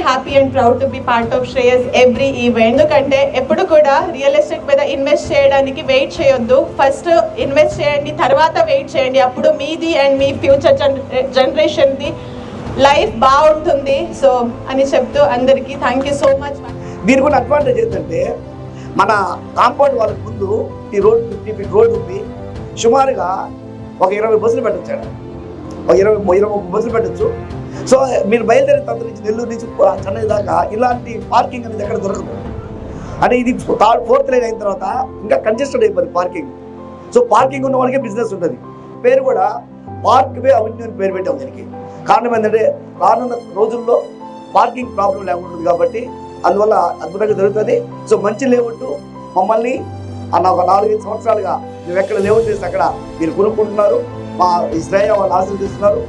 Happy and proud to be part of Shreyas every event. ఎందుకంటే ఎప్పుడు కూడా రియల్ ఎస్టేట్ మీద ఇన్వెస్ట్ చేయడానికి వెయిట్ చేయొద్దు. ఫస్ట్ ఇన్వెస్ట్ చేయండి, తర్వాత వెయిట్ చేయండి. అప్పుడు మీది అండ్ మీ ఫ్యూచర్ జనరేషన్ది లైఫ్ బాగుంటుంది. సో అని చెప్తూ అందరికీ థ్యాంక్ యూ సో మచ్. దీనికి కూడా అడ్వాంటేజ్ ఏంటంటే మన కాంపౌండ్ వాళ్ళకి ముందు ఈ రోడ్ 50 ఫీట్ రోడ్ ఉంది. సుమారుగా ఒక 20 బస్సులు పెట్టచ్చు, ఒక 20-30 బస్సులు పెట్టచ్చు. సో మీరు బయలుదేరిన తర్వాత నుంచి నెల్లూరు నుంచి చెన్నై దాకా ఇలాంటి పార్కింగ్ అనేది ఎక్కడ దొరకదు. అంటే ఇది 4th లైన్ అయిన తర్వాత ఇంకా కంజెస్టెడ్ అయిపోయింది పార్కింగ్. సో పార్కింగ్ ఉన్న వాళ్ళకే బిజినెస్ ఉంటుంది. పేరు కూడా పార్క్ వే అవెన్యూ అని పేరు పెట్టాం దీనికి. కారణం ఏంటంటే రానున్న రోజుల్లో పార్కింగ్ ప్రాబ్లం లేకుండా కాబట్టి అందువల్ల అద్భుతంగా జరుగుతుంది. సో మంచి లేఅవుట్ మమ్మల్ని అన్న ఒక 4-5 సంవత్సరాలుగా మేము ఎక్కడ లేఅవుట్ చేస్తే అక్కడ మీరు కొనుక్కుంటున్నారు. మా ఈ శ్రేయ వాళ్ళు ఆశీర్వదిస్తున్నారు.